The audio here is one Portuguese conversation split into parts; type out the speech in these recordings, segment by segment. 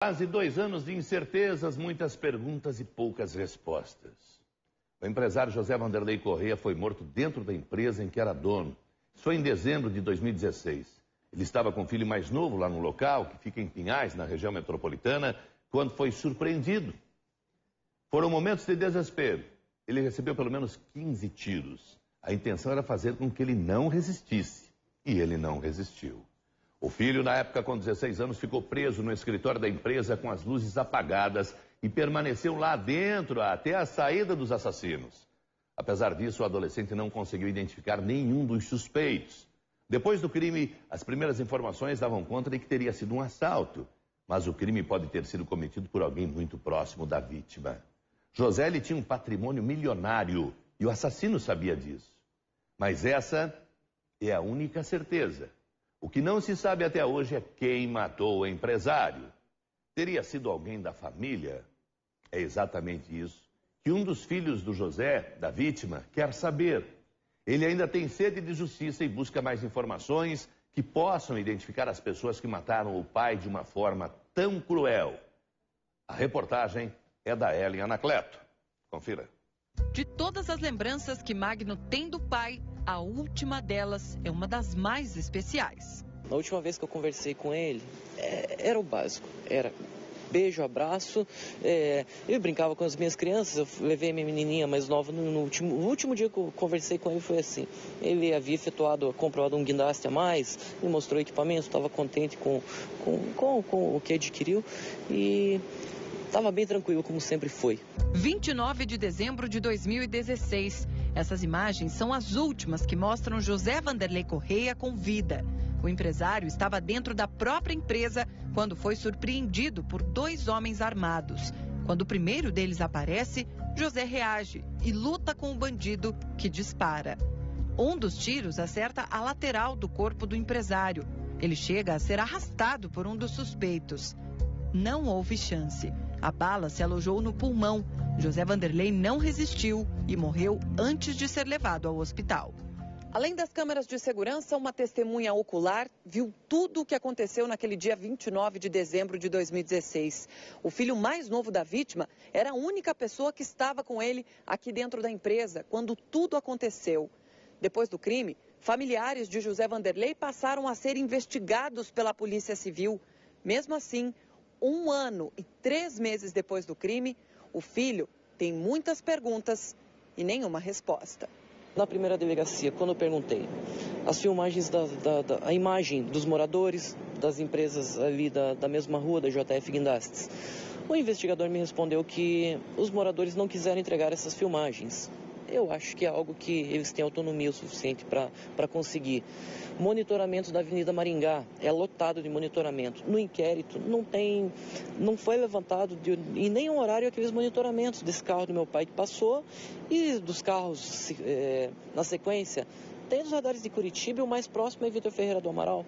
Quase 2 anos de incertezas, muitas perguntas e poucas respostas. O empresário José Vanderlei Correia foi morto dentro da empresa em que era dono. Isso foi em dezembro de 2016. Ele estava com o filho mais novo lá no local, que fica em Pinhais, na região metropolitana, quando foi surpreendido. Foram momentos de desespero. Ele recebeu pelo menos 15 tiros. A intenção era fazer com que ele não resistisse. E ele não resistiu. O filho, na época com 16 anos, ficou preso no escritório da empresa com as luzes apagadas e permaneceu lá dentro até a saída dos assassinos. Apesar disso, o adolescente não conseguiu identificar nenhum dos suspeitos. Depois do crime, as primeiras informações davam conta de que teria sido um assalto. Mas o crime pode ter sido cometido por alguém muito próximo da vítima. José ele tinha um patrimônio milionário e o assassino sabia disso. Mas essa é a única certeza. O que não se sabe até hoje é quem matou o empresário. Teria sido alguém da família? É exatamente isso que um dos filhos do José, da vítima, quer saber. Ele ainda tem sede de justiça e busca mais informações que possam identificar as pessoas que mataram o pai de uma forma tão cruel. A reportagem é da Ellen Anacleto. Confira. De todas as lembranças que Magno tem do pai, a última delas é uma das mais especiais. Na última vez que eu conversei com ele, era o básico, era beijo, abraço. Eu brincava com as minhas crianças, eu levei minha menininha mais nova no último dia que eu conversei com ele, foi assim. Ele havia comprado um guindaste a mais, me mostrou equipamento, estava contente com o que adquiriu e estava bem tranquilo, como sempre foi. 29 de dezembro de 2016. Essas imagens são as últimas que mostram José Vanderlei Correia com vida. O empresário estava dentro da própria empresa quando foi surpreendido por 2 homens armados. Quando o primeiro deles aparece, José reage e luta com o bandido que dispara. Um dos tiros acerta a lateral do corpo do empresário. Ele chega a ser arrastado por um dos suspeitos. Não houve chance. A bala se alojou no pulmão. José Vanderlei não resistiu e morreu antes de ser levado ao hospital. Além das câmeras de segurança, uma testemunha ocular viu tudo o que aconteceu naquele dia 29 de dezembro de 2016. O filho mais novo da vítima era a única pessoa que estava com ele aqui dentro da empresa quando tudo aconteceu. Depois do crime, familiares de José Vanderlei passaram a ser investigados pela Polícia Civil. Mesmo assim, 1 ano e 3 meses depois do crime, o filho tem muitas perguntas e nenhuma resposta. Na primeira delegacia, quando eu perguntei as filmagens, a imagem dos moradores das empresas ali da mesma rua, da JF Guindastes, o investigador me respondeu que os moradores não quiseram entregar essas filmagens. Eu acho que é algo que eles têm autonomia o suficiente para conseguir. Monitoramento da Avenida Maringá, é lotado de monitoramento. No inquérito não foi levantado em nenhum horário aqueles monitoramentos desse carro do meu pai que passou e dos carros na sequência. Tem os radares de Curitiba e o mais próximo é Vitor Ferreira do Amaral,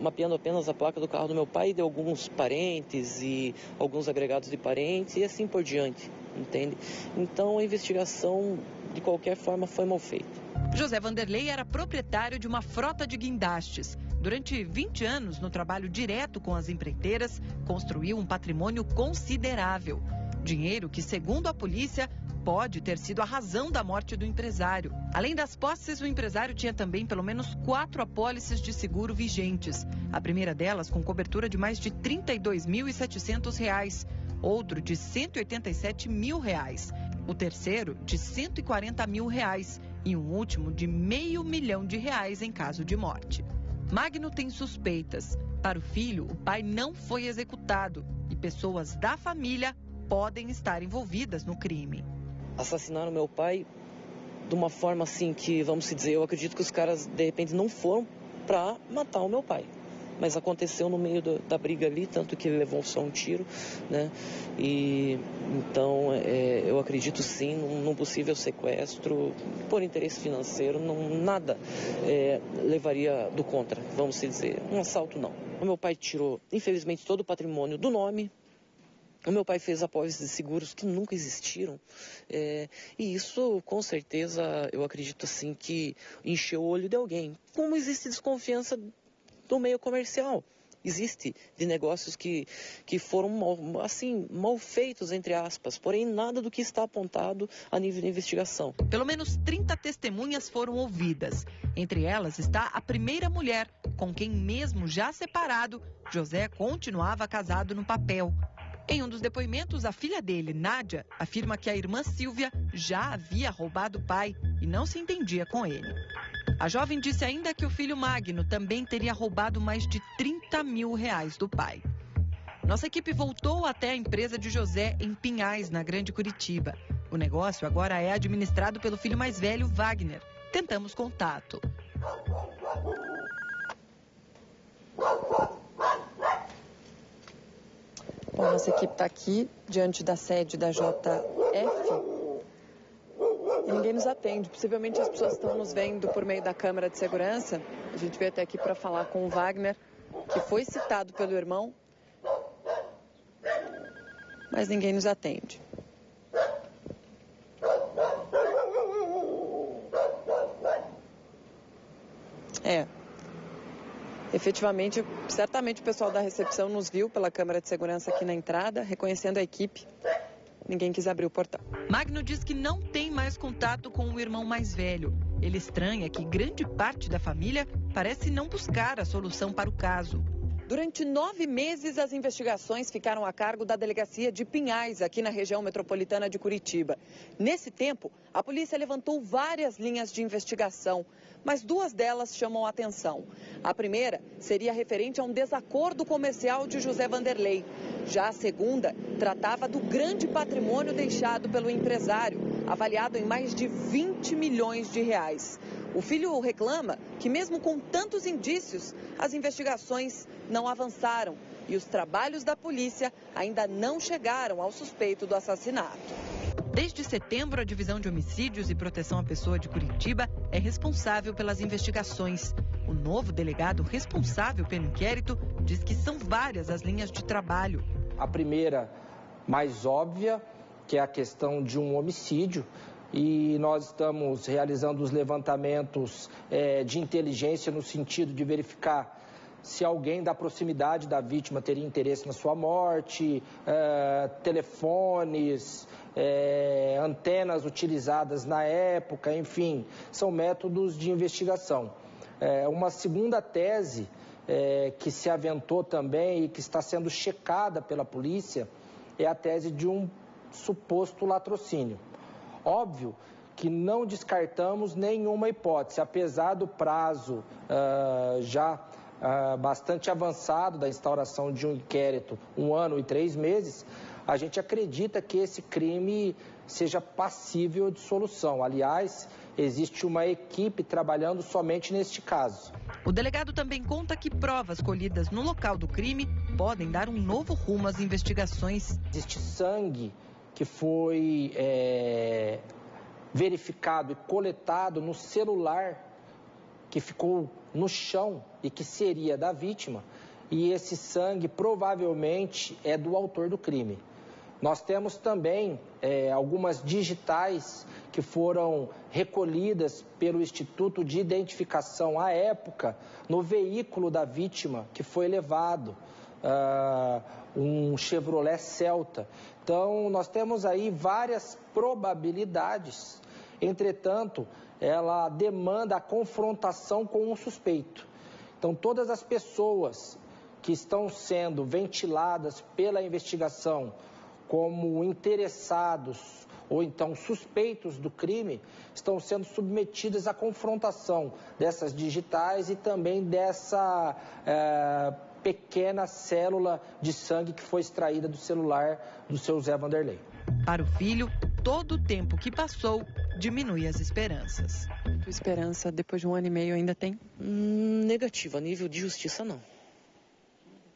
mapeando apenas a placa do carro do meu pai e de alguns parentes e alguns agregados de parentes e assim por diante, entende? Então a investigação de qualquer forma foi mal feita. José Vanderlei era proprietário de uma frota de guindastes. Durante 20 anos, no trabalho direto com as empreiteiras, construiu um patrimônio considerável. Dinheiro que, segundo a polícia, pode ter sido a razão da morte do empresário. Além das posses, o empresário tinha também pelo menos 4 apólices de seguro vigentes. A primeira delas com cobertura de mais de R$ 32.700, outro de R$ 187 mil, o terceiro de R$ 140 mil e um último de R$500 mil em caso de morte. Magno tem suspeitas. Para o filho, o pai não foi executado e pessoas da família podem estar envolvidas no crime. Assassinaram meu pai de uma forma assim que, vamos dizer, eu acredito que os caras de repente não foram para matar o meu pai. Mas aconteceu no meio da briga ali, tanto que ele levou só um tiro, né? E então eu acredito sim num possível sequestro por interesse financeiro, nada levaria do contra, vamos dizer. Um assalto não. O meu pai tirou, infelizmente, todo o patrimônio do nome. O meu pai fez apólices de seguros que nunca existiram, e isso, com certeza, eu acredito assim que encheu o olho de alguém. Como existe desconfiança do meio comercial, existe de negócios que foram mal feitos, entre aspas, porém nada do que está apontado a nível de investigação. Pelo menos 30 testemunhas foram ouvidas. Entre elas está a primeira mulher, com quem mesmo já separado, José continuava casado no papel. Em um dos depoimentos, a filha dele, Nádia, afirma que a irmã Silvia já havia roubado o pai e não se entendia com ele. A jovem disse ainda que o filho Magno também teria roubado mais de R$30 mil do pai. Nossa equipe voltou até a empresa de José em Pinhais, na Grande Curitiba. O negócio agora é administrado pelo filho mais velho, Wagner. Tentamos contato. Bom, nossa equipe está aqui, diante da sede da JF. E ninguém nos atende. Possivelmente as pessoas estão nos vendo por meio da câmera de segurança. A gente veio até aqui para falar com o Wagner, que foi citado pelo irmão, mas ninguém nos atende. Efetivamente, certamente o pessoal da recepção nos viu pela câmera de segurança aqui na entrada, reconhecendo a equipe. Ninguém quis abrir o portão. Magno diz que não tem mais contato com o irmão mais velho. Ele estranha que grande parte da família parece não buscar a solução para o caso. Durante 9 meses, as investigações ficaram a cargo da delegacia de Pinhais, aqui na região metropolitana de Curitiba. Nesse tempo, a polícia levantou várias linhas de investigação, mas 2 delas chamam a atenção. A primeira seria referente a um desacordo comercial de José Vanderlei. Já a segunda tratava do grande patrimônio deixado pelo empresário, avaliado em mais de R$20 milhões. O filho reclama que, mesmo com tantos indícios, as investigações não avançaram e os trabalhos da polícia ainda não chegaram ao suspeito do assassinato. Desde setembro, a Divisão de Homicídios e Proteção à Pessoa de Curitiba é responsável pelas investigações. O novo delegado responsável pelo inquérito diz que são várias as linhas de trabalho. A primeira, mais óbvia, que é a questão de um homicídio. E nós estamos realizando os levantamentos de inteligência no sentido de verificar se alguém da proximidade da vítima teria interesse na sua morte, telefones, antenas utilizadas na época, enfim, são métodos de investigação. Uma segunda tese que se aventou também e que está sendo checada pela polícia é a tese de um suposto latrocínio. Óbvio que não descartamos nenhuma hipótese, apesar do prazo bastante avançado da instauração de um inquérito, 1 ano e 3 meses, a gente acredita que esse crime seja passível de solução. Aliás, existe uma equipe trabalhando somente neste caso. O delegado também conta que provas colhidas no local do crime podem dar um novo rumo às investigações. Existe sangue que foi verificado e coletado no celular que ficou no chão e que seria da vítima, e esse sangue provavelmente é do autor do crime. Nós temos também algumas digitais que foram recolhidas pelo Instituto de Identificação à época no veículo da vítima que foi levado, um Chevrolet Celta. Então, nós temos aí várias probabilidades, entretanto, ela demanda a confrontação com o suspeito. Então, todas as pessoas que estão sendo ventiladas pela investigação como interessados ou então suspeitos do crime, estão sendo submetidas à confrontação dessas digitais e também dessa pequena célula de sangue que foi extraída do celular do seu Zé Vanderlei. Para o filho, todo o tempo que passou diminui as esperanças. Tua esperança, depois de 1 ano e meio, ainda tem? Negativa, a nível de justiça, não.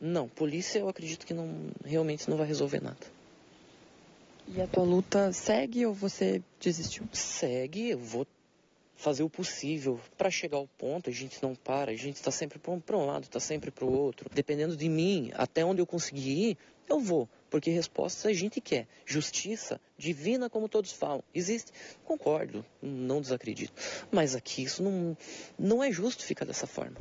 Não, polícia eu acredito que realmente não vai resolver nada. E a tua luta segue ou você desistiu? Segue, eu vou fazer o possível para chegar ao ponto. A gente não para, a gente está sempre para um lado, está sempre para o outro. Dependendo de mim, até onde eu conseguir ir, eu vou. Porque respostas a gente quer. Justiça divina, como todos falam, existe. Concordo, não desacredito. Mas aqui isso não é justo ficar dessa forma.